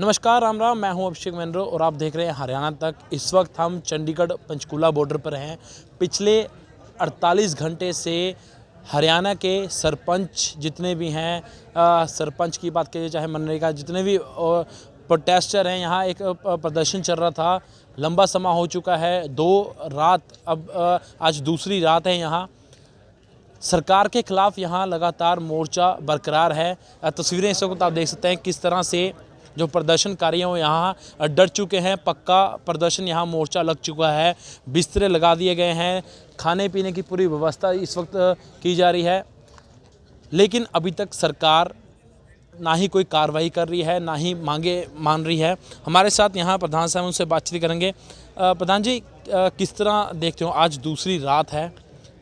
नमस्कार, राम राम। मैं हूं अभिषेक मेनरो और आप देख रहे हैं हरियाणा तक। इस वक्त हम चंडीगढ़ पंचकूला बॉर्डर पर हैं। पिछले 48 घंटे से हरियाणा के सरपंच जितने भी हैं, सरपंच की बात करिए चाहे मनरेगा, जितने भी प्रोटेस्टर हैं, यहाँ एक प्रदर्शन चल रहा था। लंबा समय हो चुका है, 2 रात, अब आज दूसरी रात है। यहाँ सरकार के खिलाफ यहाँ लगातार मोर्चा बरकरार है। तस्वीरें इस वक्त आप देख सकते हैं किस तरह से जो प्रदर्शनकारी हैं वो यहाँ डर चुके हैं। पक्का प्रदर्शन, यहाँ मोर्चा लग चुका है, बिस्तरे लगा दिए गए हैं, खाने पीने की पूरी व्यवस्था इस वक्त की जा रही है। लेकिन अभी तक सरकार ना ही कोई कार्रवाई कर रही है, ना ही मांगे मान रही है। हमारे साथ यहाँ प्रधान साहब, उनसे बातचीत करेंगे। प्रधान जी, किस तरह देखते हो, आज दूसरी रात है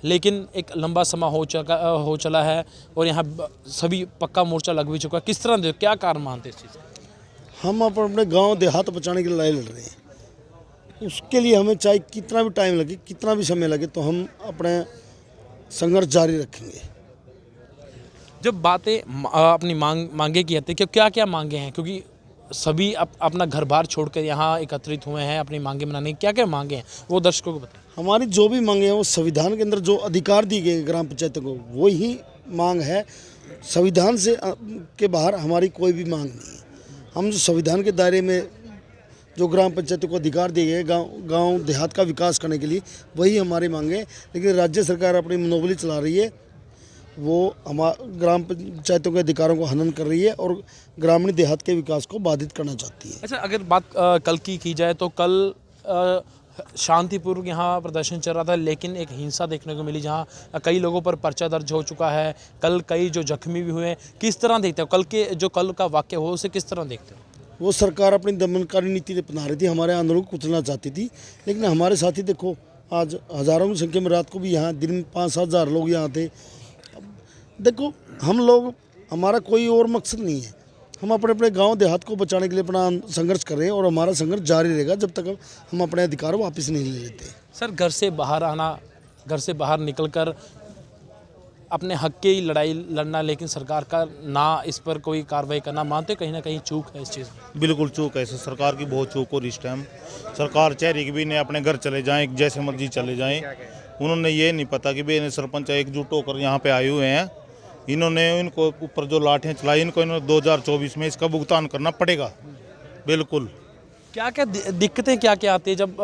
लेकिन एक लंबा समय हो चला है और यहाँ सभी पक्का मोर्चा लग भी चुका है। किस तरह देखो, क्या कारण मानते हैं इस चीज़ को? हम अपने गांव देहात बचाने की लड़ाई लड़ रहे हैं। उसके लिए हमें चाहे कितना भी टाइम लगे, कितना भी समय लगे, तो हम अपने संघर्ष जारी रखेंगे। जब बातें अपनी मांगे की आती है, क्या क्या मांगे हैं? क्योंकि सभी अपना घर बार छोड़कर यहाँ एकत्रित हुए हैं अपनी मांगे बनाने की। क्या क्या मांगे हैं वो दर्शकों को बताएं। हमारी जो भी मांगे हैं वो संविधान के अंदर जो अधिकार दिए गए ग्राम पंचायतों को, वो ही मांग है। संविधान से के बाहर हमारी कोई भी मांग नहीं है। हम जो संविधान के दायरे में जो ग्राम पंचायतों को अधिकार दिए गए गांव देहात का विकास करने के लिए, वही हमारी मांगे हैं। लेकिन राज्य सरकार अपनी मनोबली चला रही है, वो ग्राम पंचायतों के अधिकारों को हनन कर रही है और ग्रामीण देहात के विकास को बाधित करना चाहती है। अच्छा, अगर बात कल की जाए तो कल शांतिपूर्वक यहाँ प्रदर्शन चल रहा था, लेकिन एक हिंसा देखने को मिली जहाँ कई लोगों पर पर्चा दर्ज हो चुका है। कल कई जो जख्मी भी हुए हैं। किस तरह देखते हो कल का वाक्य हो, उसे किस तरह देखते हो? वो सरकार अपनी दमनकारी नीति अपना रही थी, हमारे आंदोलन को कुचलना चाहती थी। लेकिन हमारे साथी देखो, आज हज़ारों की संख्या में, रात को भी यहाँ दिन में 5-7 हज़ार लोग यहाँ थे। देखो, हम लोग, हमारा कोई और मकसद नहीं है। हम अपने अपने गांव देहात को बचाने के लिए अपना संघर्ष कर रहे हैं और हमारा संघर्ष जारी रहेगा जब तक हम अपने अधिकार वापस नहीं ले लेते। सर, घर से बाहर आना, घर से बाहर निकलकर अपने हक की लड़ाई लड़ना, लेकिन सरकार का ना इस पर कोई कार्रवाई करना, मानते कहीं ना कहीं चूक है इस चीज़ में? बिल्कुल चूक है। सरकार की बहुत चूक हो रही इस टाइम। सरकार चाह रही कि भी इन्हें अपने घर चले जाएं, जैसे मर्जी चले जाएं। उन्होंने ये नहीं पता कि भी इन्हें सरपंच एकजुट होकर यहाँ पे आए हुए हैं। इन्होंने इनको ऊपर जो लाठियाँ चलाई, इन्होंने 2024 में इसका भुगतान करना पड़ेगा। बिल्कुल। क्या क्या दिक्कतें क्या क्या आती है जब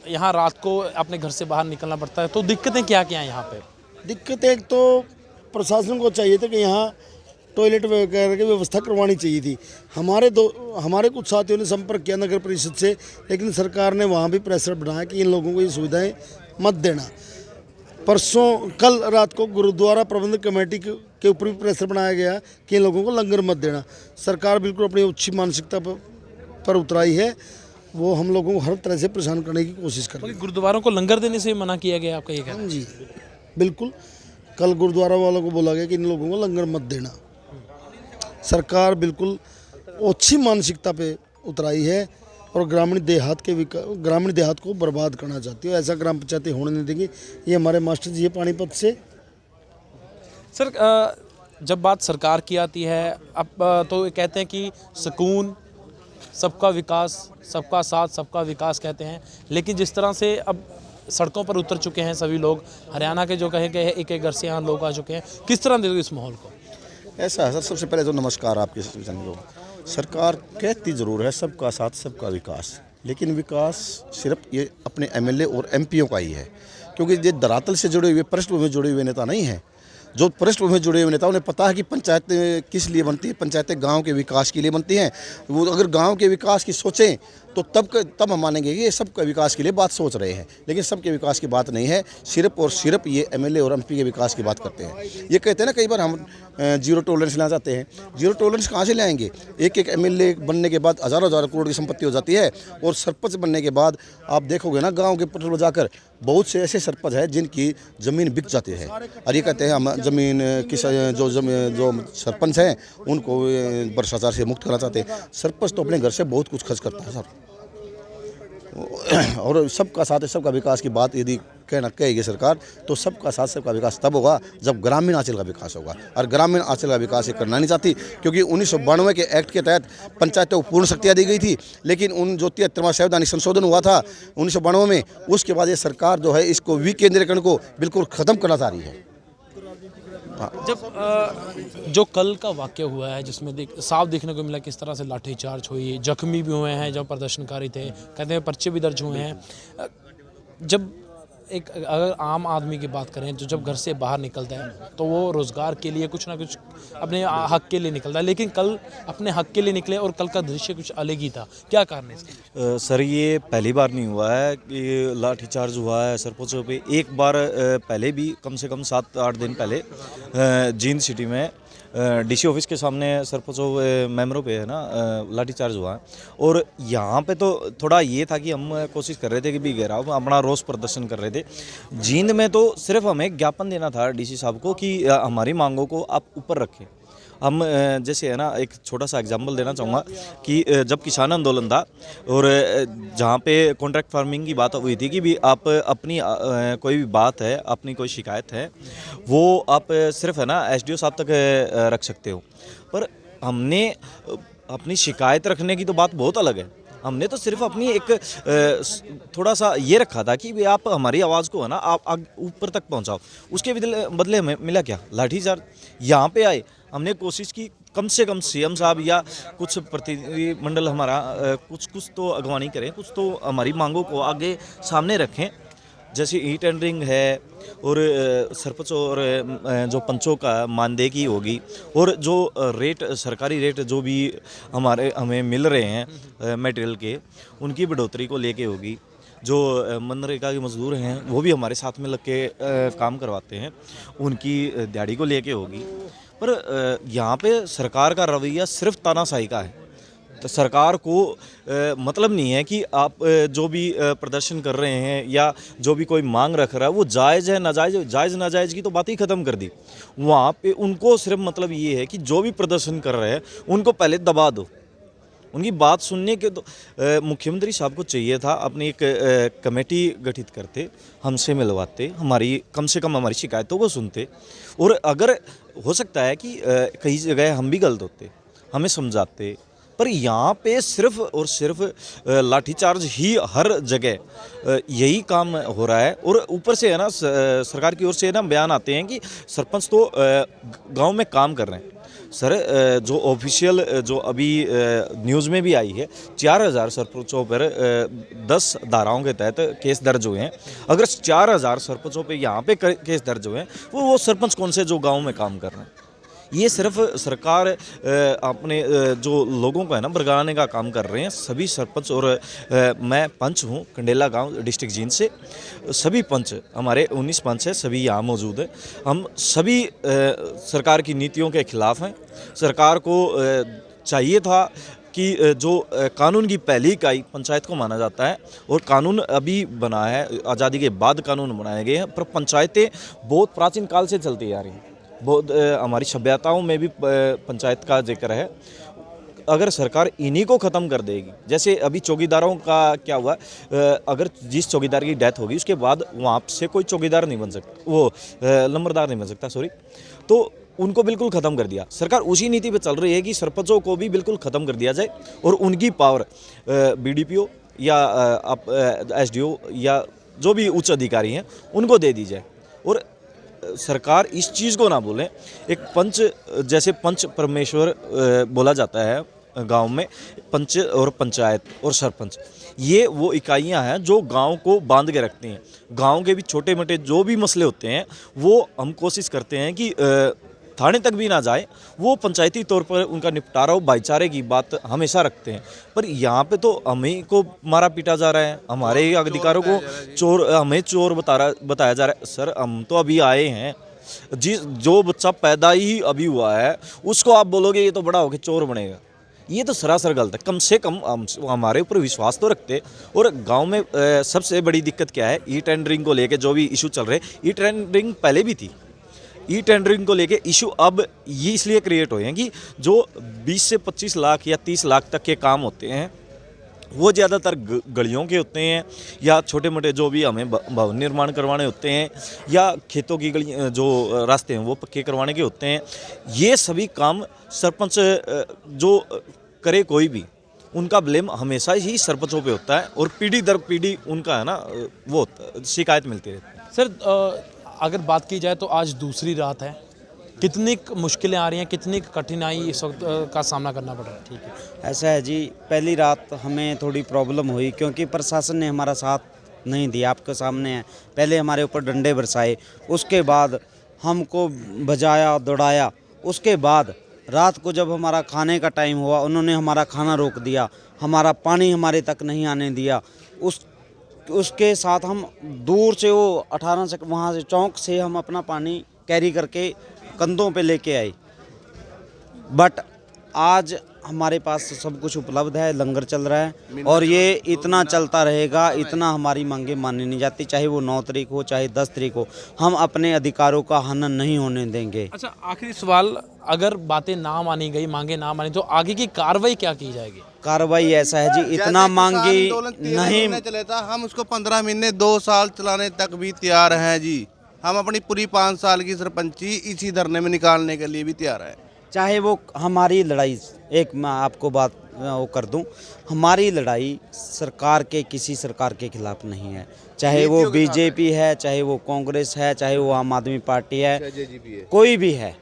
यहाँ रात को अपने घर से बाहर निकलना पड़ता है? तो दिक्कतें क्या क्या हैं यहाँ पे? दिक्कत एक तो प्रशासन को चाहिए था कि यहाँ टॉयलेट वगैरह की व्यवस्था करवानी चाहिए थी। हमारे कुछ साथियों ने संपर्क किया नगर परिषद से, लेकिन सरकार ने वहाँ भी प्रेशर बनाया कि इन लोगों को ये सुविधाएं मत देना। कल रात को गुरुद्वारा प्रबंधक कमेटी के ऊपर भी प्रेशर बनाया गया कि इन लोगों को लंगर मत देना। सरकार बिल्कुल अपनी उच्च मानसिकता पर उतराई है। वो हम लोगों को हर तरह से परेशान करने की कोशिश कर रही है। गुरुद्वारों को लंगर देने से मना किया गया, आपका ये कहना? जी बिल्कुल, कल गुरुद्वारा वालों को बोला गया कि इन लोगों को लंगर मत देना। सरकार बिल्कुल अच्छी मानसिकता पे उतराई है और ग्रामीण देहात को बर्बाद करना चाहती है। ऐसा ग्राम पंचायतें होने नहीं देंगी। ये हमारे मास्टर जी है पानीपत से। सर, जब बात सरकार की आती है, अब तो ये कहते हैं कि सुकून, सबका विकास, सबका साथ, सबका विकास कहते हैं। लेकिन जिस तरह से अब सड़कों पर उतर चुके हैं सभी लोग, हरियाणा के जो कहे गए हैं, एक एक घर से यहाँ लोग आ चुके हैं, किस तरह देखो इस माहौल को? ऐसा है सर, सबसे पहले तो नमस्कार आपके को। सरकार कहती ज़रूर है सबका साथ सबका विकास, लेकिन विकास सिर्फ ये अपने एमएलए और एमपीओं का ही है, क्योंकि ये धरातल से जुड़े हुए, पृष्ठभूमि में जुड़े हुए नेता नहीं हैं। जो पृष्ठभूमि में जुड़े हुए नेता, उन्हें पता है कि पंचायतें किस लिए बनती है। पंचायतें गांव के विकास के लिए बनती हैं। वो अगर गांव के विकास की सोचें तो तब हम मानेंगे कि ये सबके विकास के लिए बात सोच रहे हैं। लेकिन सबके विकास की बात नहीं है, सिर्फ और सिर्फ ये एमएलए और एमपी के विकास की बात करते हैं। ये कहते हैं ना, कई बार हम जीरो टॉलरेंस लाना चाहते हैं। जीरो टॉलरेंस कहाँ से लाएंगे? एक एक एमएलए बनने के बाद हज़ारों करोड़ की संपत्ति हो जाती है, और सरपंच बनने के बाद आप देखोगे ना, गाँव के पटल जाकर बहुत से ऐसे सरपंच हैं जिनकी ज़मीन बिक जाती है। और ये कहते हैं हम ज़मीन जो सरपंच हैं उनको भ्रष्टाचार से मुक्त करना चाहते हैं। सरपंच तो अपने घर से बहुत कुछ खर्च करता है सर। और सबका साथ सबका विकास की बात यदि कहना कहेगी सरकार, तो सबका साथ सबका विकास तब होगा जब ग्रामीण अंचल का विकास होगा। और ग्रामीण अंचल का विकास ये करना नहीं चाहती, क्योंकि 1992 के एक्ट के तहत पंचायतों को पूर्ण शक्तियाँ दी गई थी, लेकिन उन जो 73वां संवैधानिक संशोधन हुआ था 1992 में, उसके बाद ये सरकार जो है इसको विकेंद्रीकरण को बिल्कुल ख़त्म करना चाह रही है। जब जो कल का वाक़या हुआ है जिसमें साफ देखने को मिला किस तरह से लाठीचार्ज हुई, जख्मी भी हुए हैं जो प्रदर्शनकारी थे, कहते हैं पर्चे भी दर्ज हुए हैं। जब एक अगर आम आदमी की बात करें तो जब घर से बाहर निकलता है तो वो रोज़गार के लिए कुछ ना कुछ अपने हक के लिए निकलता है, लेकिन कल अपने हक के लिए निकले और कल का दृश्य कुछ अलग ही था। क्या कारण है इसका? सर ये पहली बार नहीं हुआ है कि लाठीचार्ज हुआ है सरपंचों पे। एक बार पहले भी कम से कम 7-8 दिन पहले जींद सिटी में डीसी ऑफिस के सामने सरपंचों मेंबरों पे है ना लाठीचार्ज हुआ है। और यहाँ पे तो थोड़ा ये था कि हम कोशिश कर रहे थे कि भी घेराव अपना रोष प्रदर्शन कर रहे थे। जींद में तो सिर्फ हमें ज्ञापन देना था डीसी साहब को कि हमारी मांगों को आप ऊपर रखें। हम जैसे है ना एक छोटा सा एग्जांपल देना चाहूँगा कि जब किसान आंदोलन था और जहाँ पे कॉन्ट्रैक्ट फार्मिंग की बात हुई थी कि भी आप अपनी कोई भी बात है, अपनी कोई शिकायत है, वो आप सिर्फ है ना एसडीओ साहब तक रख सकते हो। पर हमने अपनी शिकायत रखने की तो बात बहुत अलग है। हमने तो सिर्फ अपनी एक थोड़ा सा ये रखा था कि भी आप हमारी आवाज़ को है ना आप ऊपर तक पहुंचाओ। उसके बदले हमें मिला क्या? लाठीचार्ज। यहाँ पे आए, हमने कोशिश की कम से कम सीएम साहब या कुछ प्रतिनिधिमंडल हमारा कुछ तो अगवानी करें, कुछ तो हमारी मांगों को आगे सामने रखें। जैसे ई टेंडरिंग है और सरपंच और जो पंचों का मानदेय की होगी और जो रेट सरकारी रेट जो भी हमें मिल रहे हैं मटेरियल के, उनकी बढ़ोतरी को लेके होगी। जो मनरेगा के मजदूर हैं वो भी हमारे साथ में लग के काम करवाते हैं, उनकी दिहाड़ी को लेके होगी। पर यहाँ पे सरकार का रवैया सिर्फ तानाशाही का है। तो सरकार को मतलब नहीं है कि आप जो भी प्रदर्शन कर रहे हैं या जो भी कोई मांग रख रहा है वो जायज़ है जायज़ नाजायज़ की तो बात ही ख़त्म कर दी। वहाँ पे उनको सिर्फ मतलब ये है कि जो भी प्रदर्शन कर रहे हैं उनको पहले दबा दो। उनकी बात सुनने के तो मुख्यमंत्री साहब को चाहिए था अपनी एक कमेटी गठित करते, हमसे मिलवाते, हमारी कम से कम हमारी शिकायतों को सुनते। और अगर हो सकता है कि कई जगह हम भी गलत होते, हमें समझाते, पर यहाँ पे सिर्फ और सिर्फ लाठीचार्ज ही हर जगह यही काम हो रहा है। और ऊपर से है ना सरकार की ओर से ना बयान आते हैं कि सरपंच तो गांव में काम कर रहे हैं। सर जो ऑफिशियल जो अभी न्यूज़ में भी आई है 4000 सरपंचों पर 10 धाराओं के तहत केस दर्ज हुए हैं। अगर 4000 सरपंचों पे यहाँ पे केस दर्ज हुए हैं, वो सरपंच कौन से जो गाँव में काम कर रहे हैं? ये सिर्फ सरकार अपने जो लोगों को है ना भड़काने का काम कर रहे हैं। सभी सरपंच और मैं पंच हूँ कंडेला गांव डिस्ट्रिक्ट जींद से। सभी पंच हमारे 19 पंच हैं, सभी यहाँ मौजूद हैं। हम सभी सरकार की नीतियों के खिलाफ हैं। सरकार को चाहिए था कि जो कानून की पहली इकाई पंचायत को माना जाता है और कानून अभी बना है, आज़ादी के बाद कानून बनाए गए हैं, पर पंचायतें बहुत प्राचीन काल से चलती आ रही हैं। बहुत हमारी सभ्यताओं में भी पंचायत का जिक्र है। अगर सरकार इन्हीं को ख़त्म कर देगी, जैसे अभी चौकीदारों का क्या हुआ, अगर जिस चौकीदार की डेथ होगी उसके बाद वहाँ से कोई चौकीदार नहीं बन सकता, वो नंबरदार नहीं बन सकता, सॉरी, तो उनको बिल्कुल ख़त्म कर दिया। सरकार उसी नीति पे चल रही है कि सरपंचों को भी बिल्कुल ख़त्म कर दिया जाए और उनकी पावर बीडीपीओ या एसडीओ या जो भी उच्च अधिकारी हैं उनको दे दी जाए। और सरकार इस चीज़ को ना बोले, एक पंच जैसे पंच परमेश्वर बोला जाता है गांव में, पंच और पंचायत और सरपंच ये वो इकाइयां हैं जो गांव को बांध के रखती हैं। गांव के भी छोटे मोटे जो भी मसले होते हैं वो हम कोशिश करते हैं कि थाने तक भी ना जाए, वो पंचायती तौर पर उनका निपटारा हो, भाईचारे की बात हमेशा रखते हैं। पर यहाँ पे तो हमें को मारा पीटा जा रहा है, हमारे अधिकारों को चोर, हमें चोर बताया जा रहा है। सर हम तो अभी आए हैं, जो बच्चा पैदा ही अभी हुआ है उसको आप बोलोगे ये तो बड़ा होकर चोर बनेगा, ये तो सरासर गलत है। कम से कम हमारे ऊपर विश्वास तो रखते। और गांव में सबसे बड़ी दिक्कत क्या है, ई टेंडरिंग को लेके जो भी इशू चल रहे, ई टेंडरिंग पहले भी थी, ई टेंडरिंग को लेके इशू अब ये इसलिए क्रिएट हुए हैं कि जो 20 से 25 लाख या 30 लाख तक के काम होते हैं वो ज़्यादातर गलियों के होते हैं या छोटे मोटे जो भी हमें भवन निर्माण करवाने होते हैं या खेतों की गली जो रास्ते हैं वो पक्के करवाने के होते हैं। ये सभी काम सरपंच जो करे कोई भी, उनका ब्लेम हमेशा ही सरपंचों पे होता है और पीढ़ी दर पीढ़ी उनका है ना वो शिकायत मिलती रहती है। सर अगर बात की जाए तो आज दूसरी रात है, कितनी मुश्किलें आ रही हैं, कितनी कठिनाई इस वक्त का सामना करना पड़ रहा है? ठीक है, ऐसा है जी, पहली रात हमें थोड़ी प्रॉब्लम हुई क्योंकि प्रशासन ने हमारा साथ नहीं दिया। आपके सामने है, पहले हमारे ऊपर डंडे बरसाए, उसके बाद हमको बजाया दौड़ाया, उसके बाद रात को जब हमारा खाने का टाइम हुआ उन्होंने हमारा खाना रोक दिया, हमारा पानी हमारे तक नहीं आने दिया। उसके साथ हम दूर से वो 18 से वहाँ से चौक से हम अपना पानी कैरी करके कंधों पे लेके आए। बट आज हमारे पास सब कुछ उपलब्ध है, लंगर चल रहा है और ये इतना चलता रहेगा, इतना हमारी मांगे मानी नहीं जाती, चाहे वो 9 तारीख हो चाहे 10 तारीख हो, हम अपने अधिकारों का हनन नहीं होने देंगे। अच्छा आखिरी सवाल, अगर बातें ना मानी गई, मांगे ना मानी, तो आगे की कार्रवाई क्या की जाएगी? कार्रवाई ऐसा है जी, इतना मांगी नहीं चले था, हम उसको 15 महीने 2 साल चलाने तक भी तैयार हैं जी। हम अपनी पूरी 5 साल की सरपंची इसी धरने में निकालने के लिए भी तैयार है। चाहे वो हमारी लड़ाई, एक मैं आपको बात वो कर दूं, हमारी लड़ाई सरकार के किसी सरकार के खिलाफ नहीं है, चाहे वो बीजेपी है, चाहे वो कांग्रेस है, चाहे वो आम आदमी पार्टी है, कोई भी है,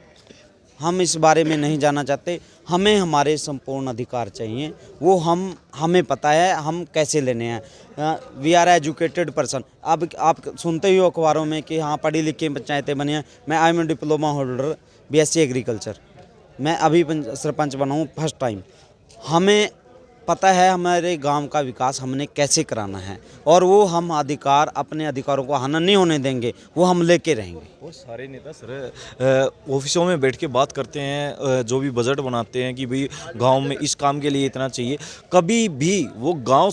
हम इस बारे में नहीं जाना चाहते। हमें हमारे संपूर्ण अधिकार चाहिए, वो हमें पता है हम कैसे लेने हैं। We are educated person. अब आप सुनते ही हो अखबारों में कि हाँ पढ़ी लिखी पंचायतें बनी हैं। मैं I am diploma holder BSc agriculture, मैं अभी सरपंच बना हूँ फर्स्ट टाइम। हमें पता है हमारे गांव का विकास हमने कैसे कराना है और वो हम अधिकार, अपने अधिकारों को हनन नहीं होने देंगे, वो हम लेके रहेंगे। वो सारे नेता सर ऑफिसों में बैठ के बात करते हैं, जो भी बजट बनाते हैं कि भाई गांव में इस काम के लिए इतना चाहिए। कभी भी वो गांव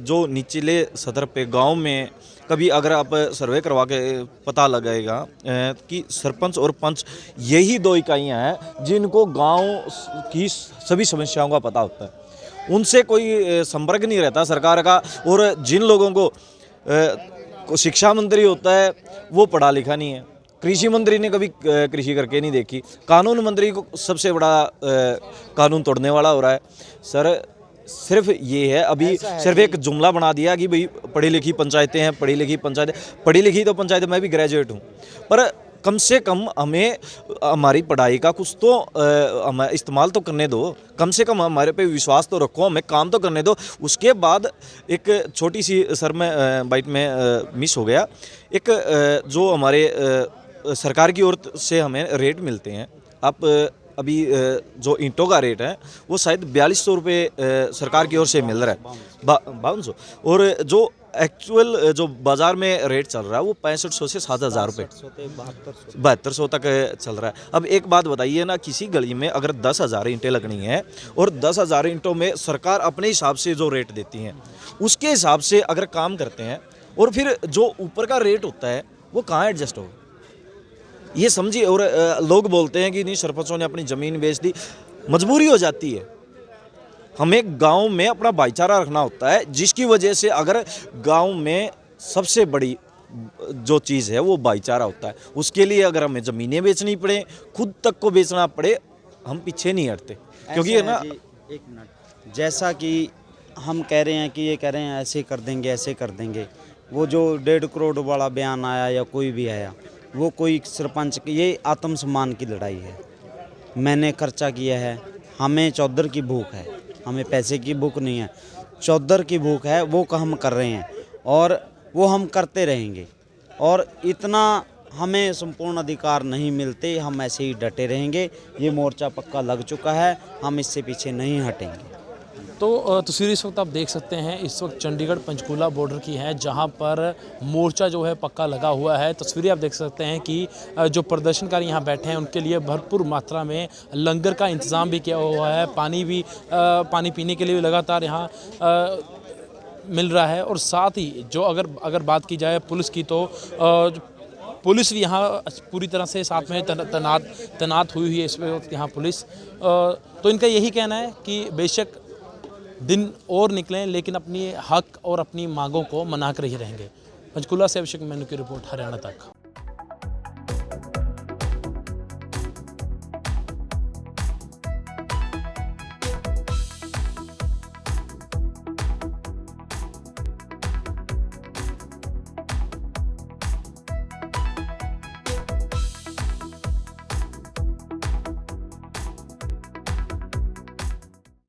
जो निचले सतर पे गांव में कभी अगर आप सर्वे करवा के पता लगाएगा कि सरपंच और पंच यही 2 इकाइयाँ हैं जिनको गांव की सभी समस्याओं का पता होता है। उनसे कोई संपर्क नहीं रहता सरकार का। और जिन लोगों को शिक्षा मंत्री होता है वो पढ़ा लिखा नहीं है, कृषि मंत्री ने कभी कृषि करके नहीं देखी, कानून मंत्री को सबसे बड़ा कानून तोड़ने वाला हो रहा है। सर सिर्फ ये है, अभी सिर्फ एक जुमला बना दिया कि भाई पढ़ी लिखी पंचायतें हैं, पढ़ी लिखी पंचायतें। पढ़ी लिखी तो पंचायत, मैं भी ग्रेजुएट हूँ, पर कम से कम हमें हमारी पढ़ाई का कुछ तो हमें इस्तेमाल तो करने दो, कम से कम हमारे पे विश्वास तो रखो, हमें काम तो करने दो। उसके बाद एक छोटी सी सर में बाइट में मिस हो गया, एक जो हमारे सरकार की ओर से हमें रेट मिलते हैं, आप अभी जो ईंटों का रेट है वो शायद 4200 रुपये सरकार की ओर से मिल रहा है, 5200, और जो एक्चुअल जो बाज़ार में रेट चल रहा है वो 6500 से 7000 रुपये, 7200 तक चल रहा है। अब एक बात बताइए ना, किसी गली में अगर 10,000 ईंटें लगनी है और 10,000 ईंटों में सरकार अपने हिसाब से जो रेट देती हैं उसके हिसाब से अगर काम करते हैं और फिर जो ऊपर का रेट होता है वो कहाँ एडजस्ट होगा, ये समझिए। और लोग बोलते हैं कि नहीं सरपंचों ने अपनी ज़मीन बेच दी, मजबूरी हो जाती है। हमें गांव में अपना भाईचारा रखना होता है, जिसकी वजह से अगर गांव में सबसे बड़ी जो चीज़ है वो भाईचारा होता है, उसके लिए अगर हमें ज़मीनें बेचनी पड़े, खुद तक को बेचना पड़े, हम पीछे नहीं हटते। क्योंकि है ना, एक मिनट, जैसा कि हम कह रहे हैं कि ये कह रहे हैं ऐसे कर देंगे ऐसे कर देंगे, वो जो 1.5 करोड़ वाला बयान आया या कोई भी आया, वो कोई सरपंच की, ये आत्मसम्मान की लड़ाई है। मैंने खर्चा किया है, हमें चौधर की भूख है, हमें पैसे की भूख नहीं है, चौधर की भूख है, वो हम कर रहे हैं और वो हम करते रहेंगे। और इतना हमें संपूर्ण अधिकार नहीं मिलते, हम ऐसे ही डटे रहेंगे। ये मोर्चा पक्का लग चुका है, हम इससे पीछे नहीं हटेंगे। तो तस्वीर इस वक्त आप देख सकते हैं, इस वक्त चंडीगढ़ पंचकूला बॉर्डर की है, जहां पर मोर्चा जो है पक्का लगा हुआ है। तस्वीरें आप देख सकते हैं कि जो प्रदर्शनकारी यहां बैठे हैं उनके लिए भरपूर मात्रा में लंगर का इंतज़ाम भी किया हुआ है, पानी पीने के लिए भी लगातार यहां मिल रहा है। और साथ ही जो अगर बात की जाए पुलिस की, तो पुलिस भी यहाँ पूरी तरह से साथ में तैनात हुई है इस वक्त यहाँ पुलिस। तो इनका यही कहना है कि बेशक दिन और निकलें, लेकिन अपनी हक और अपनी मांगों को मना कर ही रहेंगे। पंचकूला से अभिषेक मेनू की रिपोर्ट, हरियाणा तक।